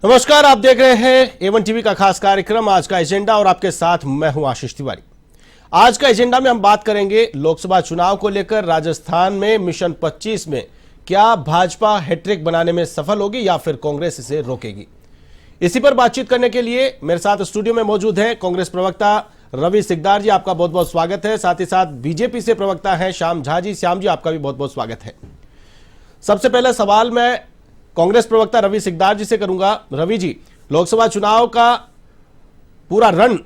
नमस्कार, आप देख रहे हैं एवन टीवी का खास कार्यक्रम आज का एजेंडा और आपके साथ मैं हूं आशीष तिवारी। आज का एजेंडा में हम बात करेंगे लोकसभा चुनाव को लेकर। राजस्थान में मिशन 25 में क्या भाजपा हैट्रिक बनाने में सफल होगी या फिर कांग्रेस इसे रोकेगी, इसी पर बातचीत करने के लिए मेरे साथ स्टूडियो में मौजूद है कांग्रेस प्रवक्ता रवि सिकदार जी, आपका बहुत बहुत स्वागत है। साथ ही साथ बीजेपी से प्रवक्ता है श्याम झा जी। श्याम जी, आपका भी बहुत बहुत स्वागत है। सबसे पहला सवाल मैं कांग्रेस प्रवक्ता रवि सिकदार जी से करूंगा। रवि जी, लोकसभा चुनाव का पूरा रण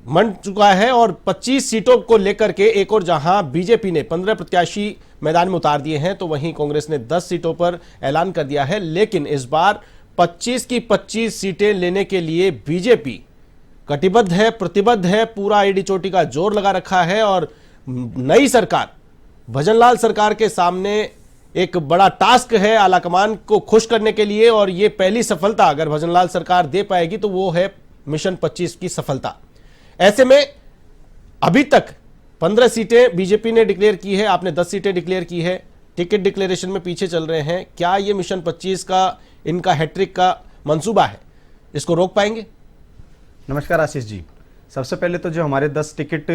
मन चुका है और 25 सीटों को लेकर के एक और जहां बीजेपी ने 15 प्रत्याशी मैदान में उतार दिए हैं, तो वहीं कांग्रेस ने 10 सीटों पर ऐलान कर दिया है। लेकिन इस बार 25 की 25 सीटें लेने के लिए बीजेपी कटिबद्ध है, प्रतिबद्ध है, पूरा एडी चोटी का जोर लगा रखा है और नई सरकार भजनलाल सरकार के सामने एक बड़ा टास्क है आलाकमान को खुश करने के लिए। और ये पहली सफलता अगर भजनलाल सरकार दे पाएगी तो वो है मिशन 25 की सफलता। ऐसे में अभी तक 15 सीटें बीजेपी ने डिक्लेयर की है, आपने 10 सीटें डिक्लेयर की है, टिकट डिक्लेरेशन में पीछे चल रहे हैं। क्या ये मिशन 25 का इनका हैट्रिक का मंसूबा है, इसको रोक पाएंगे? नमस्कार आशीष जी, सबसे पहले तो जो हमारे 10 टिकट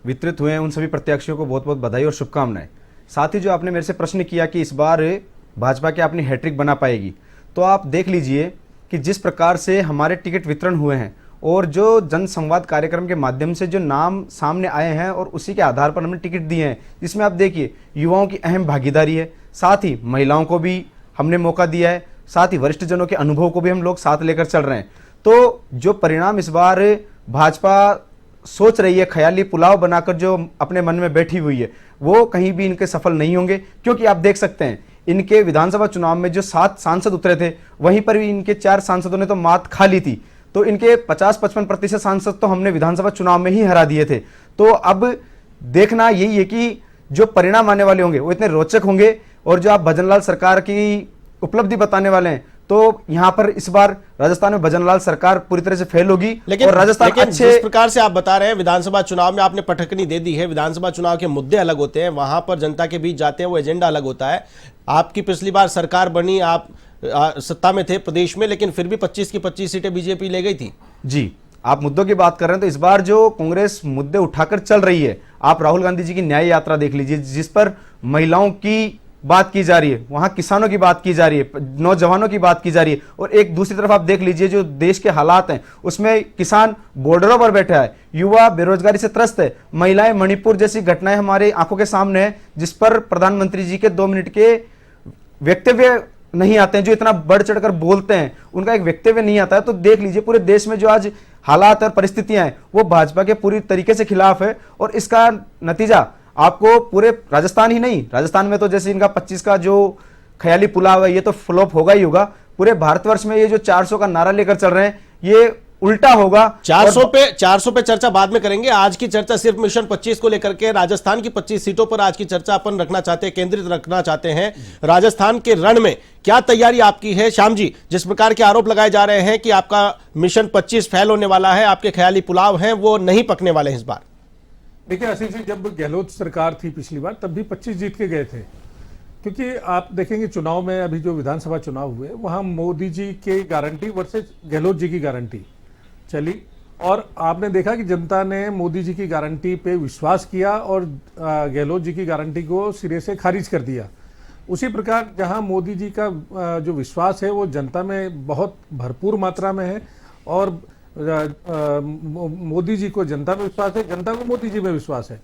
वितरित हुए हैं उन सभी प्रत्याशियों को बहुत बहुत बधाई और शुभकामनाएं। साथ ही जो आपने मेरे से प्रश्न किया कि इस बार भाजपा क्या अपनी हैट्रिक बना पाएगी, तो आप देख लीजिए कि जिस प्रकार से हमारे टिकट वितरण हुए हैं और जो जन संवाद कार्यक्रम के माध्यम से जो नाम सामने आए हैं और उसी के आधार पर हमने टिकट दिए हैं, जिसमें आप देखिए युवाओं की अहम भागीदारी है, साथ ही महिलाओं को भी हमने मौका दिया है, साथ ही वरिष्ठ जनों के अनुभव को भी हम लोग साथ लेकर चल रहे हैं। तो जो परिणाम इस बार भाजपा सोच रही है, ख्याली पुलाव बनाकर जो अपने मन में बैठी हुई है, वो कहीं भी इनके सफल नहीं होंगे। क्योंकि आप देख सकते हैं इनके विधानसभा चुनाव में जो 7 सांसद उतरे थे, वहीं पर भी इनके 4 सांसदों ने तो मात खा ली थी। तो इनके 50-55% सांसद तो हमने विधानसभा चुनाव में ही हरा दिए थे। तो अब देखना यही है कि जो परिणाम आने वाले होंगे वो इतने रोचक होंगे। और जो आप भजनलाल सरकार की उपलब्धि बताने वाले हैं, तो यहां पर इस बार राजस्थान में भजनलाल सरकार पूरी तरह से फेल होगी। लेकिन राजस्थान जिस प्रकार से आप बता रहे हैं, विधानसभा चुनाव में आपने पटकनी दे दी है। विधानसभा चुनाव के मुद्दे अलग होते हैं, वहां पर जनता के बीच जाते हैं, वो एजेंडा अलग होता है। आपकी पिछली बार सरकार बनी, आप सत्ता में थे प्रदेश में, लेकिन फिर भी 25 की 25 सीटें बीजेपी ले गई थी। जी, आप मुद्दों की बात कर रहे हैं, तो इस बार जो कांग्रेस मुद्दे उठाकर चल रही है, आप राहुल गांधी जी की न्याय यात्रा देख लीजिए, जिस पर महिलाओं की बात की जा रही है, वहां किसानों की बात की जा रही है, नौजवानों की बात की जा रही है। और एक दूसरी तरफ आप देख लीजिए जो देश के हालात हैं, उसमें किसान बॉर्डरों पर बैठा है, युवा बेरोजगारी से त्रस्त है, महिलाएं मणिपुर जैसी घटनाएं हमारे आंखों के सामने है, जिस पर प्रधानमंत्री जी के 2 मिनट के वक्तव्य नहीं आते हैं, जो इतना बढ़ चढ़कर बोलते हैं उनका एक वक्तव्य नहीं आता है। तो देख लीजिए पूरे देश में जो आज हालात और परिस्थितियां हैं वो भाजपा के पूरी तरीके से खिलाफ है। और इसका नतीजा आपको पूरे राजस्थान ही नहीं, राजस्थान में तो जैसे इनका 25 का जो ख्याली पुलाव है ये तो फ्लॉप होगा ही होगा। पूरे भारतवर्ष में ये जो 400 का नारा लेकर चल रहे हैं ये उल्टा होगा। 400 पे चर्चा बाद में करेंगे। आज की चर्चा सिर्फ मिशन 25 को लेकर के, राजस्थान की 25 सीटों पर आज की चर्चा अपन रखना चाहते हैं, केंद्रित रखना चाहते हैं। राजस्थान के रण में क्या तैयारी आपकी है श्याम जी? जिस प्रकार के आरोप लगाए जा रहे हैं कि आपका मिशन 25 फेल होने वाला है, आपके ख्याली पुलाव हैं वो नहीं पकने वाले हैं इस बार। देखिए आशीष जी, जब गहलोत सरकार थी पिछली बार तब भी 25 जीत के गए थे। क्योंकि आप देखेंगे चुनाव में अभी जो विधानसभा चुनाव हुए वहां मोदी जी की गारंटी वर्सेस गहलोत जी की गारंटी चली, और आपने देखा कि जनता ने मोदी जी की गारंटी पे विश्वास किया और गहलोत जी की गारंटी को सिरे से खारिज कर दिया। उसी प्रकार जहां मोदी जी का जो विश्वास है वो जनता में बहुत भरपूर मात्रा में है, और मोदी जी को जनता में विश्वास है, जनता को मोदी जी में विश्वास है।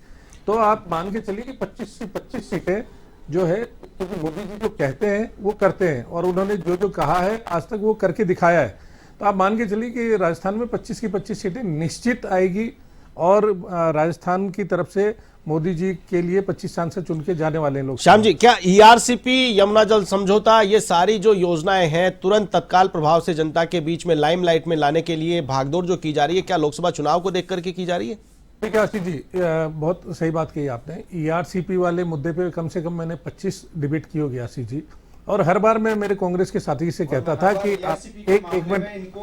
तो आप मान के चलिए कि 25 से 25 सीटें जो है, क्योंकि मोदी जी जो कहते हैं वो करते हैं, और उन्होंने जो जो कहा है आज तक वो करके दिखाया है। तो आप मान के चलिए कि राजस्थान में 25 की 25 सीटें निश्चित आएगी, और राजस्थान की तरफ से मोदी जी के लिए 25 सांसद चुन के जाने वाले हैं लोग। श्याम जी, क्या ईआरसीपी, यमुना जल समझौता, ये सारी जो योजनाएं हैं तुरंत तत्काल प्रभाव से जनता के बीच में लाइमलाइट में लाने के लिए भागदौड़ जो की जा रही है, क्या लोकसभा चुनाव को देख करके की जा रही है? ठीक है आशीष जी, बहुत सही बात कही आपने। ईआरसीपी वाले मुद्दे पे कम से कम मैंने 25 डिबेट की होगी आशीष जी, और हर बार मैं मेरे कांग्रेस के साथी से कहता था कि आप एक मिनट,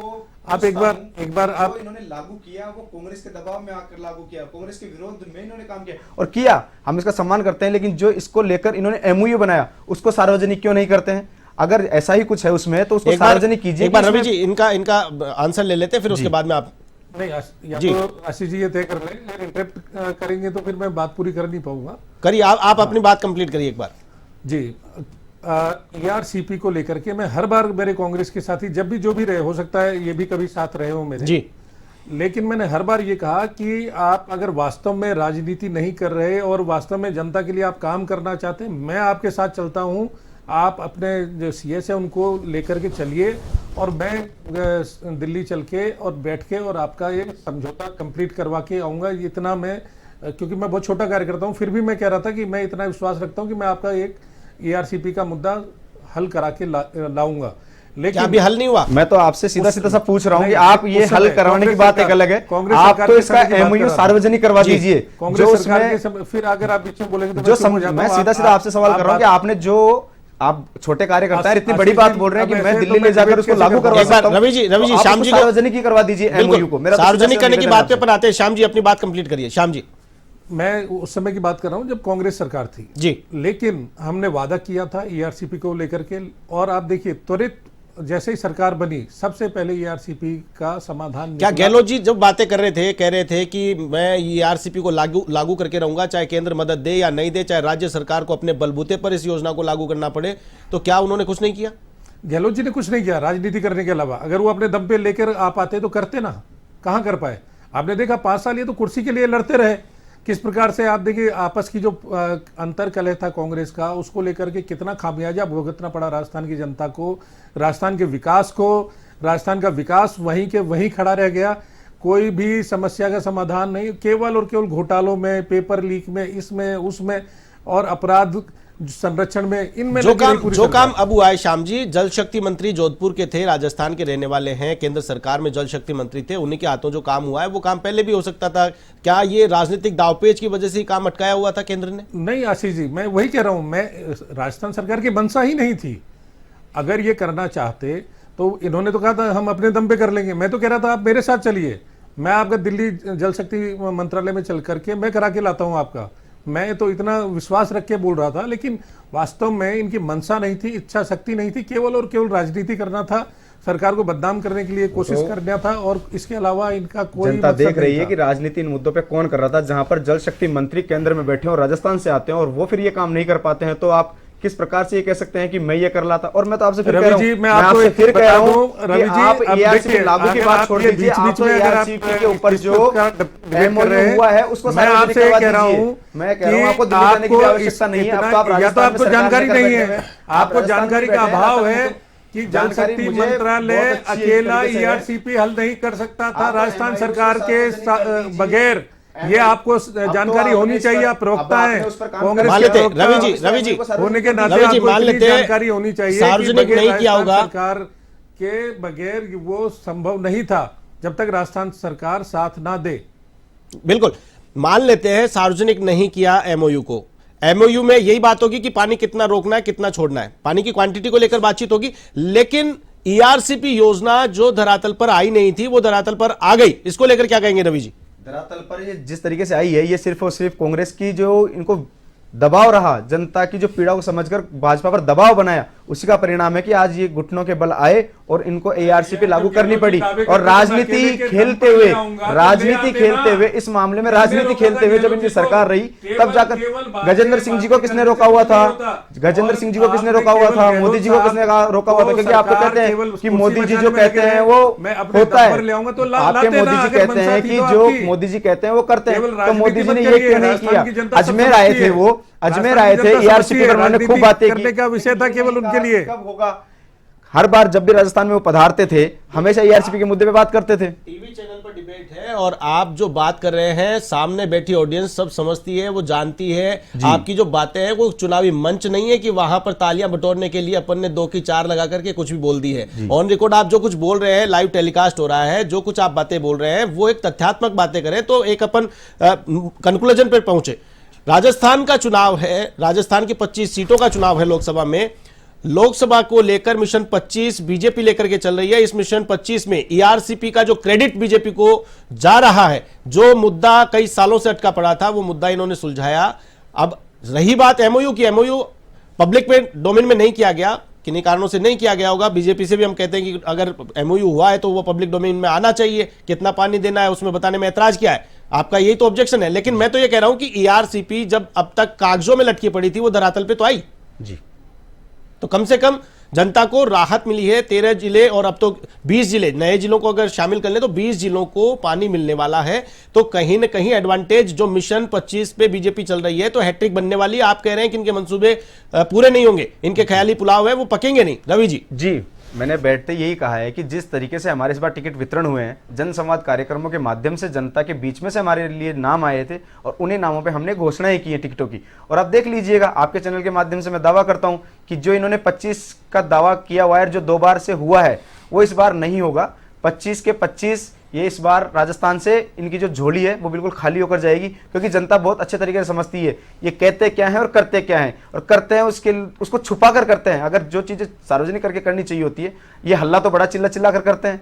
आप एक बार आप इन्होंने लागू किया, वो कांग्रेस के दबाव में आकर लागू किया, कांग्रेस के विरोध में इन्होंने काम किया और किया, हम इसका सम्मान करते हैं। लेकिन जो इसको लेकर इन्होंने एमओयू बनाया उसको सार्वजनिक क्यों नहीं करते हैं? अगर ऐसा ही कुछ है उसमें तो उसको एक बार सार्वजनिक कीजिए। एक बार कि रवि उसमें- जी इनका आंसर ले लेते हैं, फिर उसके बाद में आप। नहीं, या जी। तो आशीष जी ये तय कर रहे हैं, अगर इंटरप्ट करेंगे तो फिर मैं बात पूरी कर नहीं पाऊंगा। करिए, आप अपनी बात कंप्लीट करिए एक बार। जी, ERCP को लेकर के मैं हर बार मेरे कांग्रेस के साथी जब भी जो भी रहे, हो सकता है ये भी कभी साथ रहे हो मेरे, जी, लेकिन मैंने हर बार ये कहा कि आप अगर वास्तव में राजनीति नहीं कर रहे और वास्तव में जनता के लिए आप काम करना चाहते हैं, मैं आपके साथ चलता हूं। आप अपने जो CS है उनको लेकर के चलिए और मैं दिल्ली चल के और बैठ के और आपका ये समझौता कंप्लीट करवा के आऊँगा। इतना मैं, क्योंकि मैं बहुत छोटा कार्यकर्ता हूँ, फिर भी मैं कह रहा था कि मैं इतना विश्वास रखता हूँ कि मैं आपका एक ERCP का मुद्दा हल करा के लाऊंगा। क्या लेकिन अभी हल नहीं हुआ? मैं तो आपसे सीधा सीधा सा पूछ रहा हूँ कि नहीं, आप ये उस हल समय करवाने की कांग्रेस बात एक सरकार- अलग है, कांग्रेस आप सरकार तो के इसका समय की बात MOU कर रहा सार्वजनिक करवा जी, दीजिए। कांग्रेस जो सरकार उसमें के समय, फिर अगर आप पीछे बोलेंगे तो जो मैं चुप हो जाता मैं हूं। सीधा सीधा आपसे सवाल कर रहा हूँ कि आपने जो आप छोटे कार्यकर्ता हैं, इतनी बड़ी आशीष बात जी, बोल रहे हैं कि अब मैं ऐसे दिल्ली तो ले मैं जाकर डिबेट उसको कैसे लागू करूं? करवा एक बार सकता हूं। रवि जी, तो आप श्याम उसको जी को सार्वजनिक ही करवा दीजिए MOU को। मेरा तो सार्वजनिक सीधा करने की निवेदन बात है पे आपसे। अपन आते हैं। श्याम जी अपनी बात कंप्लीट करिए। श्याम जी। मैं उस समय की बात कर रहा हूं जब कांग्रेस सरकार थी जी, लेकिन हमने वादा किया था ERCP को लेकर के, और आप देखिए त्वरित जैसे ही सरकार बनी सबसे पहले ERCP का समाधान क्या निकला। गहलोत जी जब बातें कर रहे थे, कह रहे थे कि मैं ERCP को लागू करके रहूंगा, चाहे केंद्र मदद दे या नहीं दे, चाहे राज्य सरकार को अपने बलबूते पर इस योजना को लागू करना पड़े, तो क्या उन्होंने कुछ नहीं किया? गहलोत जी ने कुछ नहीं किया राजनीति करने के अलावा। अगर वो अपने दम पे लेकर आ पाते तो करते ना, कहां कर पाए। आपने देखा 5 साल ये तो कुर्सी के लिए लड़ते रहे। किस प्रकार से आप देखिए आपस की जो अंतर कलह था कांग्रेस का, उसको लेकर के कितना खामियाजा भुगतना पड़ा राजस्थान की जनता को, राजस्थान के विकास को। राजस्थान का विकास वहीं के वहीं खड़ा रह गया। कोई भी समस्या का समाधान नहीं, केवल और केवल घोटालों में, पेपर लीक में, इसमें उसमें और अपराध संरक्षण में, इनमें जो लगी रही काम पूरी जो सरकार। काम अब हुआ है, श्याम जी, जल शक्ति मंत्री जोधपुर के थे, राजस्थान के रहने वाले हैं, केंद्र सरकार में जल शक्ति मंत्री थे, उन्हीं के हाथों जो काम हुआ है वो काम पहले भी हो सकता था। क्या ये राजनीतिक दावपेच की वजह से ही काम अटकाया हुआ था केंद्र ने? नहीं आशीष जी, मैं वही कह रहा हूं, मैं राजस्थान सरकार की मंशा ही नहीं थी। अगर ये करना चाहते तो इन्होंने तो कहा था हम अपने दम पे कर लेंगे। मैं तो कह रहा था आप मेरे साथ चलिए, मैं आपका दिल्ली जल शक्ति मंत्रालय में चल करके मैं करा के लाता हूं आपका। मैं तो इतना विश्वास रख के बोल रहा था, लेकिन वास्तव में इनकी मंशा नहीं थी, इच्छा शक्ति नहीं थी, केवल और केवल राजनीति करना था, सरकार को बदनाम करने के लिए कोशिश करना था, और इसके अलावा इनका कोई जनता मकसद देख नहीं रही है था। कि राजनीति इन मुद्दों पे कौन कर रहा था। जहां पर जल शक्ति मंत्री केंद्र में बैठे और राजस्थान से आते हैं और वो फिर ये काम नहीं कर पाते हैं, तो आप किस प्रकार से ये कह सकते हैं कि मैं ये कर लाता। और मैं तो आपसे फिर कह रवि रहा जी, हूं, मैं आपको आपसे एक फिर कह रहा बता हूं दूं, रवि कि जी, आप अब ERCP देखिए, लागू की अगर बात आप छोड़ ये दीजिए, आप बीच-बीच में अगर आप ERCP के ऊपर इस जो पर डिबेट कर रहे MOU हैं, हुआ है उसको मैं सार्वजनिक आपसे करवा कह रहा दीजिए। हूं मैं कह रहा हूं आपको कि दिल्ली जाने की भी आपको आवश्यकता नहीं है। इतना- अब तो आप या तो राजस्थान में आपको सरकार जानकारी लेकर नहीं बैठे है, हुए हैं। आपको राजस्थान में जानकारी बैठे का हैं, अभाव तब है तो कि जल जानकारी शक्ति मुझे मंत्रालय बहुत अच्छी अकेला तरीके से है। ERCP हल नहीं कर सकता था आप राजस्थान MOU सरकार के सार्वजनिक कर दीजिए। बगैर। ये आपको जानकारी तो होनी आपने इस चाहिए। पर- आप प्रवक्ता अब आपने हैं उस पर काम कांग्रेस मान के लेते हैं, प्रवक्ता रवि जी होने के नाते रवि जी आपको मान इतनी लेते हैं, जानकारी होनी चाहिए कि सार्वजनिक बगैर नहीं किया राजस्थान होगा। सरकार के बगैर वो संभव नहीं था जब तक राजस्थान सरकार साथ ना दे। बिल्कुल, मान लेते हैं सार्वजनिक नहीं किया MOU को। MOU में यही बात होगी कि पानी कितना रोकना है, कितना छोड़ना है, पानी की क्वांटिटी को लेकर बातचीत होगी। लेकिन ERCP योजना जो धरातल पर आई नहीं थी वो धरातल पर आ गई, इसको लेकर क्या कहेंगे रवि जी? धरातल पर ये जिस तरीके से आई है, ये सिर्फ और सिर्फ कांग्रेस की जो इनको दबाव रहा, जनता की जो पीड़ा को समझकर भाजपा पर दबाव बनाया, उसी का परिणाम है कि आज ये घुटनों के बल आए और इनको ERCP लागू करनी पड़ी। और राजनीति खेलते हुए इस मामले में राजनीति खेलते हुए जब इनकी सरकार रही, तब जाकर गजेंद्र सिंह जी को किसने रोका हुआ था? गजेंद्र सिंह जी को किसने रोका हुआ था? मोदी जी को किसने रोका हुआ था? क्योंकि आप तो कहते हैं कि मोदी जी जो कहते हैं वो होता है। आपके मोदी जी कहते हैं कि जो मोदी जी कहते हैं वो करते हैं। तो मोदी जी ने ये क्यों नहीं किया? अजमेर आए थे, वो अजमेर आए थे, ERCP पर उन्होंने खूब बातें करने का विषय था केवल उनके लिए। कब होगा? हर बार जब भी राजस्थान में वो पधारते थे, हमेशा ERCP के मुद्दे पे बात करते थे। टीवी चैनल पर डिबेट है और आप जो बात कर रहे हैं, सामने बैठी ऑडियंस सब समझती है, वो जानती है। आपकी जो बातें हैं वो चुनावी मंच नहीं है कि वहां पर तालियां बटोरने के लिए अपन ने 2 की 4 लगा करके कुछ भी बोल दी है। ऑन रिकॉर्ड आप जो कुछ बोल रहे हैं, लाइव टेलीकास्ट हो रहा है, जो कुछ आप बातें बोल रहे हैं वो एक तथ्यात्मक बातें करें तो एक अपन कंक्लूजन पर पहुंचे। राजस्थान का चुनाव है, राजस्थान की 25 सीटों का चुनाव है लोकसभा में। लोकसभा को लेकर मिशन 25 बीजेपी लेकर के चल रही है। इस मिशन 25 में ERCP का जो क्रेडिट बीजेपी को जा रहा है, जो मुद्दा कई सालों से अटका पड़ा था, वो मुद्दा इन्होंने सुलझाया। अब रही बात MOU की, MOU पब्लिक में डोमेन में नहीं किया गया, किन्हीं कारणों से नहीं किया गया होगा। बीजेपी से भी हम कहते हैं कि अगर एमओयू हुआ है तो वो पब्लिक डोमेन में आना चाहिए, कितना पानी देना है उसमें बताने में ऐतराज किया है, आपका यही तो ऑब्जेक्शन है। लेकिन मैं तो ये कह रहा हूं कि ईआरसीपी जब अब तक कागजों में लटकी पड़ी थी वो धरातल पे तो आई जी, तो कम से कम जनता को राहत मिली है। 13 जिले और अब तो 20 जिले, नए जिलों को अगर शामिल कर ले तो 20 जिलों को पानी मिलने वाला है। तो कहीं ना कहीं एडवांटेज जो मिशन 25 पे बीजेपी चल रही है तो हैट्रिक बनने वाली है। आप कह रहे हैं कि इनके मंसूबे पूरे नहीं होंगे, इनके ख्याली पुलाव है वो पकेंगे नहीं। रवि जी, मैंने बैठते यही कहा है कि जिस तरीके से हमारे इस बार टिकट वितरण हुए हैं, जन संवाद कार्यक्रमों के माध्यम से जनता के बीच में से हमारे लिए नाम आए थे और उन्हीं नामों पे हमने घोषणाएं की है टिकटों की। और अब देख लीजिएगा, आपके चैनल के माध्यम से मैं दावा करता हूं कि जो इन्होंने 25 का दावा किया वायर जो 2 बार से हुआ है वो इस बार नहीं होगा। 25 के 25 ये इस बार राजस्थान से इनकी जो झोली है वो बिल्कुल खाली होकर जाएगी, क्योंकि जनता बहुत अच्छे तरीके से समझती है ये कहते क्या है और करते क्या है, और करते हैं उसको छुपा कर करते हैं। अगर जो चीजें सार्वजनिक करके करनी चाहिए होती है, ये हल्ला तो बड़ा चिल्ला चिल्ला कर करते हैं,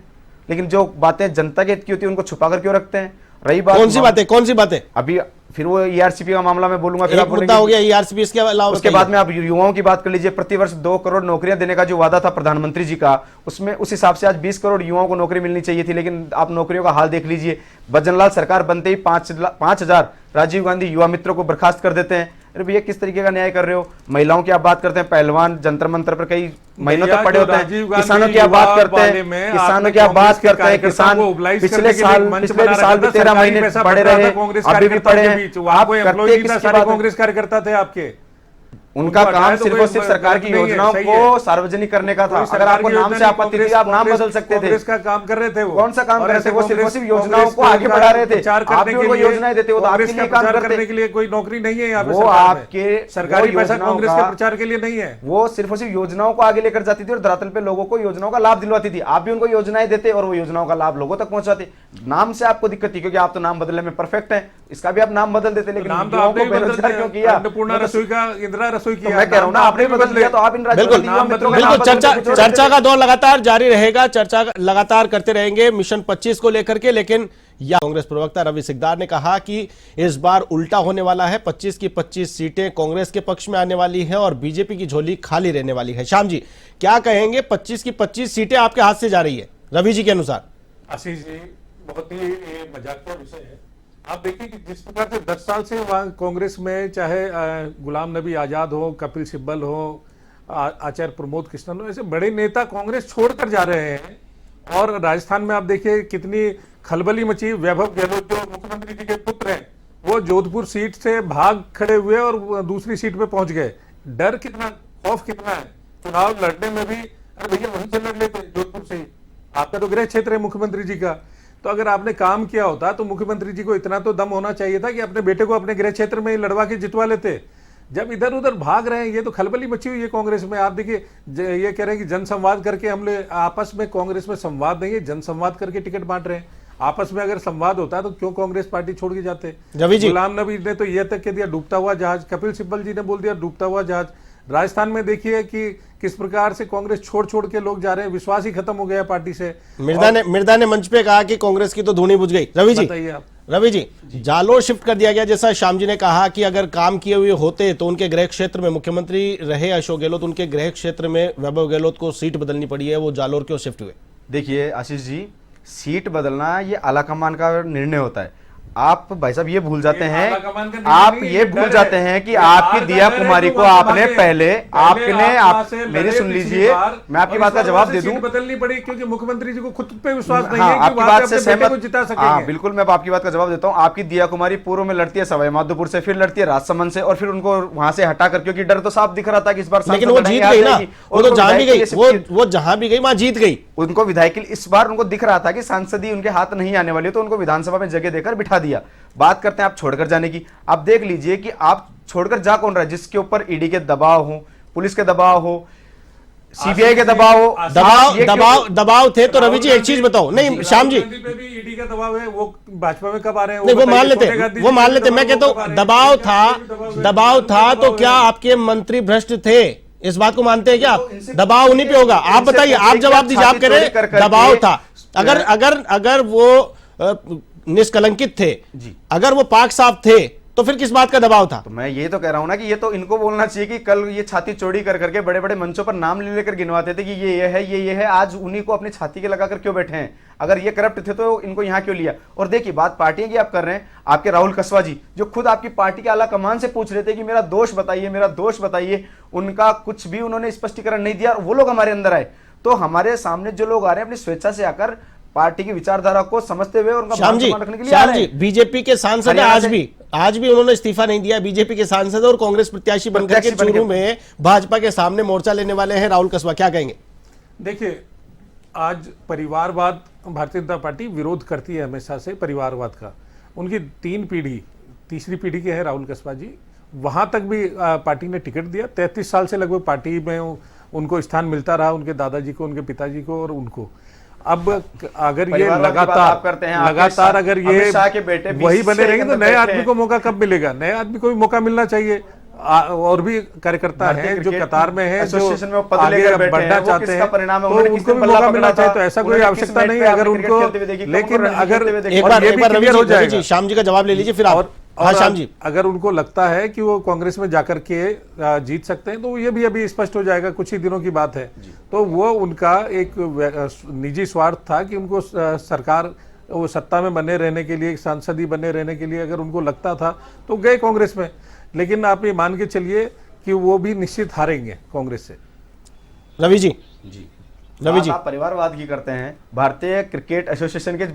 लेकिन जो बातें जनता के हित की होती है उनको छुपा कर क्यों रखते हैं। रही बात कौन सी बातें अभी फिर वो ईआरसीपी का मामला मैं बोलूंगा, फिर एक आप मुद्दा हो गया ईआरसीपी, इसके अलावा उसके बाद में आप युवाओं की बात कर लीजिए। प्रतिवर्ष 2 करोड़ नौकरियां देने का जो वादा था प्रधानमंत्री जी का, उसमें उस हिसाब से आज 20 करोड़ युवाओं को नौकरी मिलनी चाहिए थी, लेकिन आप नौकरियों का हाल देख लीजिए। भजनलाल सरकार बनते ही 5,000 राजीव गांधी युवा मित्रों को बर्खास्त कर देते हैं। अरे भैया किस तरीके का न्याय कर रहे हो। महिलाओं की आप बात करते हैं, पहलवान जंतर मंतर पर कई महीनों तक पड़े होते हैं। किसानों की आप बात करते हैं, किसानों की आप बात करते हैं, किसान पिछले साल भी 13 महीने पड़े रहे, अभी भी पड़े हैं। आप करते किसकी बात? कांग्रेस कार्यकर्ता थे आपके, उनका काम सिर्फ और सिर्फ सरकार की योजनाओं को सार्वजनिक करने का था। अगर आपको नाम से आपत्ति थी आप नाम बदल सकते थे। कांग्रेस का काम कर रहे थे वो। कौन सा काम कर रहे थे? वो सिर्फ और सिर्फ योजनाओं को आगे बढ़ा रहे थे। आप भी उनको योजनाएं देते हो तो आपके लिए काम करने के लिए कोई नौकरी नहीं है यहाँ पे। वो आपके सरकारी पैसा कांग्रेस के प्रचार के लिए नहीं है। वो सिर्फ और सिर्फ योजनाओं को आगे लेकर जाती थी और धरातल पे लोगों को योजनाओं का लाभ दिलवाती थी। आप भी उनको योजनाएं देते और वो योजनाओं का लाभ लोगों तक पहुंचाते। नाम से आपको दिक्कत थी क्योंकि आप तो नाम बदलने में परफेक्ट हैं, इसका भी आप नाम बदल देते, लेकिन नाम तो आपने बेरोजगार क्यों किया? अन्नपूर्णा रसोई का इंदिरा रसोई किया, मैं कह रहा हूं ना, आपने बदल दिया तो आप इन बिल्कुल चर्चा का दौर लगातार जारी रहेगा, चर्चा लगातार करते रहेंगे मिशन 25 को लेकर के। लेकिन कांग्रेस प्रवक्ता रवि सिकदार ने कहा कि इस बार उल्टा होने वाला है, 25 की 25 सीटें कांग्रेस के पक्ष में आने वाली है और बीजेपी की झोली खाली रहने वाली है। श्याम जी क्या कहेंगे, 25 की 25 सीटें आपके हाथ से जा रही है रवि जी के अनुसार? आशीष जी, बहुत ही मजाक का विषय है। आप देखिए कि जिस प्रकार से 10 साल से वहां कांग्रेस में चाहे गुलाम नबी आजाद हो, कपिल सिब्बल हो, आचार्य प्रमोद कृष्णन हो, ऐसे बड़े नेता कांग्रेस छोड़कर जा रहे हैं। और राजस्थान में आप देखिए कितनी खलबली मची। वैभव गहलोत जो मुख्यमंत्री जी के पुत्र हैं वो जोधपुर सीट से भाग खड़े हुए और दूसरी सीट पे पहुंच गए। डर कितना, खौफ कितना है। चुनाव लड़ने में भी अरे भैया वहीं से लड़ लेते जोधपुर से ही, आपका तो गृह क्षेत्र है मुख्यमंत्री जी का। तो अगर आपने काम किया होता तो मुख्यमंत्री जी को इतना तो दम होना चाहिए था कि अपने बेटे को अपने गृह क्षेत्र में लड़वा के जितवा लेते। जब इधर उधर भाग रहे हैं, ये तो खलबली मची हुई है कांग्रेस में। आप देखिए ये कह रहे हैं कि जनसंवाद करके हमने आपस में, कांग्रेस में संवाद नहीं है, जनसंवाद करके टिकट बांट रहे हैं। आपस में अगर संवाद होता है तो क्यों कांग्रेस पार्टी छोड़ के जाते? गुलाम नबी ने तो यह तक कह दिया डूबता हुआ जहाज, कपिल सिब्बल जी ने बोल दिया डूबता हुआ जहाज। राजस्थान में देखिए कि किस प्रकार से कांग्रेस छोड़ छोड़ के लोग जा रहे हैं, विश्वास ही खत्म हो गया पार्टी से। मिर्जा ने मंच पे कहा कि कांग्रेस की तो धूनी बुझ गई। रवि जी बताइए आप। रवि जी, जालोर शिफ्ट कर दिया गया, जैसा श्याम जी ने कहा कि अगर काम किए हुए होते तो उनके गृह क्षेत्र में मुख्यमंत्री रहे अशोक गहलोत, उनके गृह क्षेत्र में वैभव गहलोत को सीट बदलनी पड़ी है, वो जालोर क्यों शिफ्ट हुए? देखिए आशीष जी, सीट बदलना ये आलाकमान का निर्णय होता है। आप भाई साहब ये भूल जाते हैं, आप ये भूल जाते हैं कि आपकी दिया कुमारी को आपने पहले आपने मेरी सुन लीजिए, मैं आपकी बात का जवाब दे दूं। बदलनी पड़ी क्योंकि मुख्यमंत्री जी को खुद पे विश्वास नहीं है कि आपकी बात से सहमत जिता सकेंगे। बिल्कुल, मैं आपकी बात का जवाब देता हूं। आपकी दिया कुमारी पूर्व में लड़ती है सवाई माधोपुर से, फिर लड़ती है राजसमंद से, और फिर उनको वहां से हटाकर, क्योंकि डर तो साफ दिख रहा था कि इस बार, लेकिन वो जीत गई ना, वो तो जहां भी गई, वो जहां भी गई वहां जीत गई। उनको विधायक इस बार उनको दिख रहा था कि सांसद ही उनके हाथ नहीं आने वाली, तो उनको विधानसभा में जगह देकर बिठा दिया। बात करते हैं आप छोड़कर जाने की। आप देख लीजिए कि आप छोड़कर जा कौन रहा है, जिसके ऊपर ईडी के दबाव हो, पुलिस के दबाव हो, सीबीआई के दबाव हो, दबाव थे। तो रवि जी एक चीज बताओ, नहीं श्याम जी, ईडी का दबाव है, वो भाजपा में कब आ रहे हैं? नहीं, वो मान लेते, मैं कहता हूं दबाव था तो क्या आपके मंत्री भ्रष्ट थे? इस बात को मानते हैं क्या आप? दबाव उन्हीं पे होगा। आप बताइए, आप जवाब दीजिए। आप कह रहे दबाव था, अगर वो निष्कलंकित थे, अगर वो पाक साफ थे, तो फिर किस बात का दबाव था? तो मैं ये तो कह रहा हूं ना कि ये तो इनको बोलना चाहिए कि कल ये छाती चौड़ी कर करके बड़े बड़े मंचों पर नाम ले लेकर गिनवाते थे कि ये है, ये है, आज उन्हीं को अपनी छाती के लगाकर क्यों बैठे हैं? अगर ये करप्ट थे तो इनको यहाँ क्यों लिया? और देखिए, बात पार्टियां की आप कर रहे हैं, आपके राहुल कसवा जी जो खुद आपकी पार्टी के आला कमान से पूछ रहे थे कि मेरा दोष बताइए, मेरा दोष बताइए, उनका कुछ भी उन्होंने स्पष्टीकरण नहीं दिया और वो लोग हमारे अंदर आए। तो हमारे सामने जो लोग आ रहे हैं अपनी स्वेच्छा से आकर पार्टी की विचारधारा को समझते हुए उनका मान सम्मान रखने के लिए आ रहे हैं। बीजेपी के सांसद आज भी उन्होंने इस्तीफा नहीं दिया। बीजेपी के सांसद और कांग्रेस प्रत्याशी बनकर के चूरू में भाजपा के सामने मोर्चा लेने वाले हैं राहुल कसवा, क्या कहेंगे? देखिए, आज परिवारवाद भारतीय जनता पार्टी विरोध करती है हमेशा से परिवारवाद का। उनकी तीसरी पीढ़ी के हैं राहुल कसवा जी। वहां तक भी पार्टी ने टिकट दिया। 33 साल से लगभग पार्टी में उनको स्थान मिलता रहा, उनके दादाजी को, उनके पिताजी को और उनको। अब अगर ये लगातार अगर ये वही बने रहेंगे तो नए आदमी को मौका कब मिलेगा? नए आदमी को भी मौका मिलना चाहिए। और भी कार्यकर्ता हैं जो कतार में हैं, जो आगे बढ़ना चाहते हैं, तो उनको भी मौका मिलना चाहिए। तो ऐसा कोई आवश्यकता नहीं है अगर उनको, लेकिन अगर एक बार रवि जी श्याम जी का जवाब ले लीजिए फिर आप। और श्याम जी, अगर उनको लगता है कि वो कांग्रेस में जाकर के जीत सकते हैं तो ये भी अभी स्पष्ट हो जाएगा, कुछ ही दिनों की बात है। तो वो उनका एक निजी स्वार्थ था कि उनको सरकार वो सत्ता में बने रहने के लिए, सांसदी बने रहने के लिए अगर उनको लगता था तो गए कांग्रेस में। लेकिन आप ये मान के चलिए कि वो भी निश्चित हारेंगे कांग्रेस से। रवि जी, आप परिवारवाद की करते हैं। भारतीय क्रिकेट एसोसिएशन के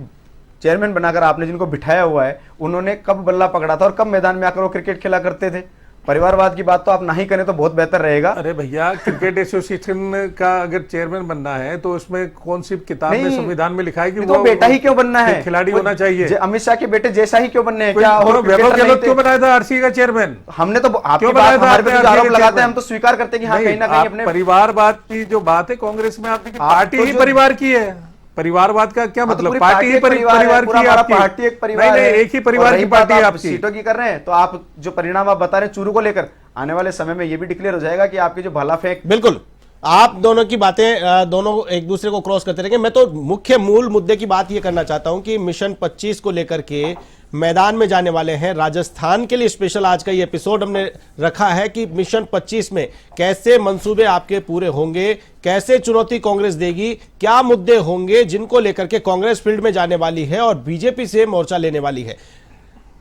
चेयरमैन बनाकर आपने जिनको बिठाया हुआ है, उन्होंने कब बल्ला पकड़ा था और कब मैदान में आकर वो क्रिकेट खेला करते थे? परिवारवाद की बात तो आप नहीं करें तो बहुत बेहतर रहेगा। अरे भैया, क्रिकेट एसोसिएशन का अगर चेयरमैन बनना है तो उसमें कौन सी किताब में, संविधान में लिखा है कि वो बेटा ही क्यों बनना है? खिलाड़ी होना चाहिए। अमित शाह के बेटे जैसा ही क्यों बनने हैं? क्या वैभव गहलोत क्यों बनाया था आरसीए का चेयरमैन? हमने तो आरोप लगाते हैं, हम तो स्वीकार करते हैं कि हाँ, कहीं ना कहीं अपने परिवारवाद की जो बात है कांग्रेस में आपकी पार्टी ही परिवार की है। परिवारवाद का क्या मतलब? पार्टी ही परिवार की आपकी, पार्टी एक परिवार नहीं, एक ही परिवार की पार्टी है आपकी। सीटों की कर रहे हैं तो आप जो परिणाम आप बता रहे हैं चूरू को लेकर, आने वाले समय में ये भी डिक्लेयर हो जाएगा कि आपकी जो भाला फेंक। बिल्कुल, आप दोनों की बातें दोनों एक दूसरे को क्रॉस करते रहेंगे। मैं तो मूल मुद्दे की बात यह करना चाहता हूं कि मिशन 25 को लेकर के मैदान में जाने वाले हैं राजस्थान के लिए। स्पेशल आज का ये एपिसोड हमने रखा है कि मिशन 25 में कैसे मंसूबे आपके पूरे होंगे, कैसे चुनौती कांग्रेस देगी, क्या मुद्दे होंगे जिनको लेकर के कांग्रेस फील्ड में जाने वाली है और बीजेपी से मोर्चा लेने वाली है।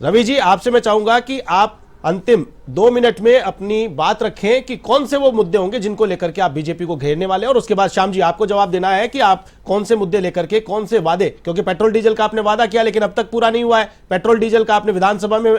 रवि जी, आपसे मैं चाहूंगा कि आप अंतिम 2 मिनट में अपनी बात रखें कि कौन से वो मुद्दे होंगे जिनको लेकर के आप बीजेपी को घेरने वाले हैं, और उसके बाद श्याम जी आपको जवाब देना है कि आप कौन से मुद्दे लेकर के, कौन से वादे, क्योंकि पेट्रोल डीजल का आपने वादा किया लेकिन अब तक पूरा नहीं हुआ है। पेट्रोल डीजल का आपने विधानसभा में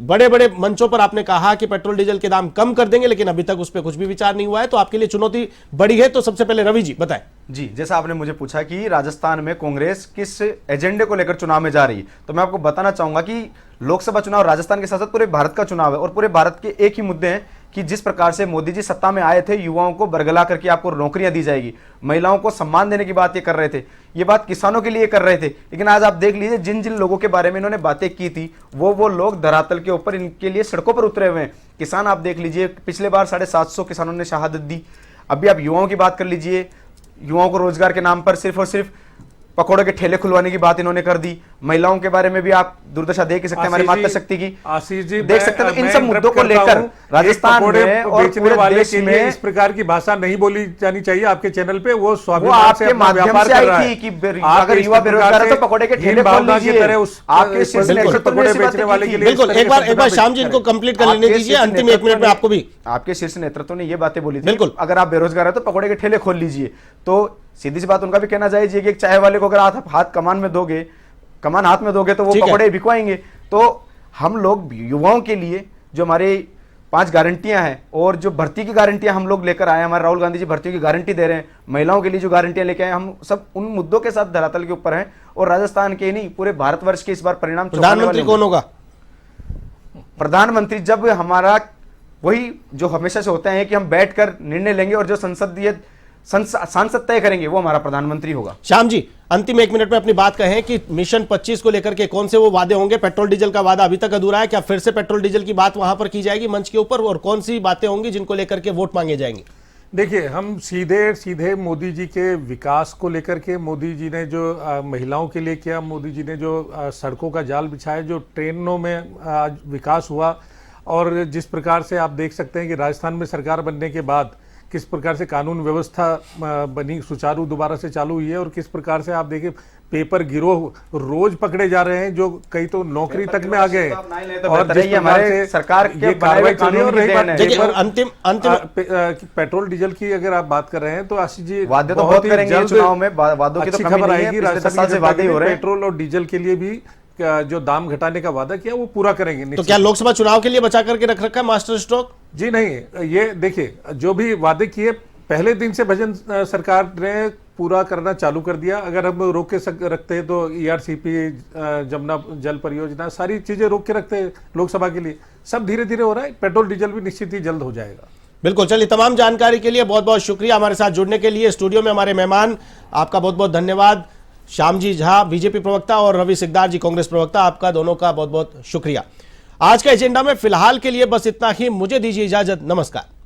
बड़े बड़े मंचों पर आपने कहा कि पेट्रोल डीजल के दाम कम कर देंगे, लेकिन अभी तक उस पर कुछ भी विचार नहीं हुआ है। तो आपके लिए चुनौती बड़ी है। तो सबसे पहले रवि जी बताएं। जी, जैसा आपने मुझे पूछा कि राजस्थान में कांग्रेस किस एजेंडे को लेकर चुनाव में जा रही है, तो मैं आपको बताना चाहूंगा कि लोकसभा चुनाव राजस्थान के साथ साथ पूरे भारत का चुनाव है और पूरे भारत के एक ही मुद्दे हैं कि जिस प्रकार से मोदी जी सत्ता में आए थे, युवाओं को बरगला करके आपको नौकरियां दी जाएगी, महिलाओं को सम्मान देने की बात ये कर रहे थे, ये बात किसानों के लिए कर रहे थे। लेकिन आज आप देख लीजिए जिन जिन लोगों के बारे में इन्होंने बातें की थी वो लोग धरातल के ऊपर इनके लिए सड़कों पर उतरे हुए हैं। किसान आप देख लीजिए, पिछले बार 750 किसानों ने शहादत दी। अभी आप युवाओं की बात कर लीजिए, युवाओं को रोजगार के नाम पर सिर्फ और सिर्फ पकौड़े के ठेले खुलवाने की बात इन्होंने कर दी। महिलाओं के बारे में भी आप दुर्दशा देख सकते हैं, हमारी मातृ शक्ति की आशीष जी देख सकते हैं। तो इन सब मुद्दों को लेकर राजस्थान में और बेचने वाले के लिए इस प्रकार की भाषा नहीं बोली जानी चाहिए आपके चैनल पे। वो स्वाभिमान से अपना व्यापार कर रहा है कि अगर युवा बेरोजगार है तो पकौड़े के ठेले खोल लीजिए। आपके शीर्ष नेतृत्व ने बेचने वाले के लिए बिल्कुल एक बार श्याम जी इनको कंप्लीट कर लेने दीजिए, अंतिम 1 मिनट में आपको भी। आपके शीर्ष नेतृत्व ने ये बातें बोली थी, बिल्कुल अगर आप बेरोजगार है तो पकौड़े के ठेले खोल लीजिए। तो सीधी सी बात उनका भी कहना चाहिए कि एक चाय वाले को अगर आप हाथ कमान में दोगे, कमान हाथ में दोगे तो वो पकौड़े बिकवाएंगे। तो हम लोग युवाओं के लिए जो हमारे 5 गारंटियां हैं और जो भर्ती की गारंटियां हम लोग लेकर आए, हमारे राहुल गांधी जी भर्ती की गारंटी दे रहे हैं, महिलाओं के लिए जो गारंटियां लेके आए, हम सब उन मुद्दों के साथ धरातल के ऊपर हैं। और राजस्थान के नहीं पूरे भारतवर्ष के इस बार परिणाम। प्रधानमंत्री कौन होगा? प्रधानमंत्री जब हमारा वही जो हमेशा से होता है कि हम बैठकर निर्णय लेंगे और जो संसदीय सांसद तय करेंगे वो हमारा प्रधानमंत्री होगा। श्याम जी, अंतिम 1 मिनट में अपनी बात कहें कि मिशन 25 को लेकर के कौन से वो वादे होंगे? पेट्रोल डीजल का वादा अभी तक अधूरा है, क्या फिर से पेट्रोल डीजल की बात वहां पर की जाएगी मंच के ऊपर? और कौन सी बातें होंगी जिनको लेकर के वोट मांगे जाएंगे? देखिए, हम सीधे सीधे मोदी जी के विकास को लेकर के, मोदी जी ने जो महिलाओं के लिए किया, मोदी जी ने जो सड़कों का जाल बिछाया, जो ट्रेनों में आज विकास हुआ, और जिस प्रकार से आप देख सकते हैं कि राजस्थान में सरकार बनने के बाद किस प्रकार से कानून व्यवस्था बनी, सुचारू दोबारा से चालू हुई है, और किस प्रकार से आप देखिए पेपर गिरोह रोज पकड़े जा रहे हैं, जो कई तो नौकरी तक में आ गए, और जिस प्रकार से सरकार ये कार्रवाई चल रही है। और रही बात देखिए, और अंतिम पेट्रोल डीजल की अगर आप बात कर रहे हैं, तो आशीष जी वादे तो बहुत करेंगे चुनाव में, वादों की तो अच्छी कमी खबर नहीं है। आएगी। पिछले 10 साल से राजस्थान वादे हो रहे हैं। पेट्रोल और डीजल के लिए भी जो दाम घटाने का वादा किया वो पूरा करेंगे। तो क्या लोकसभा चुनाव के लिए बचा करके रख रखा है मास्टर स्ट्रोक? जी नहीं, ये देखिए, जो भी वादे किए पहले दिन से भजन सरकार ने पूरा करना चालू कर दिया। अगर हम रोक के रखते हैं तो ERCP, जमुना जल परियोजना, सारी चीजें रोक के रखते हैं लोकसभा के लिए, सब धीरे धीरे हो रहा है। पेट्रोल डीजल भी निश्चित ही जल्द हो जाएगा। बिल्कुल। चलिए, तमाम जानकारी के लिए बहुत बहुत शुक्रिया हमारे साथ जुड़ने के लिए। स्टूडियो में हमारे मेहमान, आपका बहुत बहुत धन्यवाद। श्यामजी झा बीजेपी प्रवक्ता और रवि सिकदार जी कांग्रेस प्रवक्ता, आपका दोनों का बहुत बहुत शुक्रिया। आज का एजेंडा में फिलहाल के लिए बस इतना ही। मुझे दीजिए इजाजत। नमस्कार।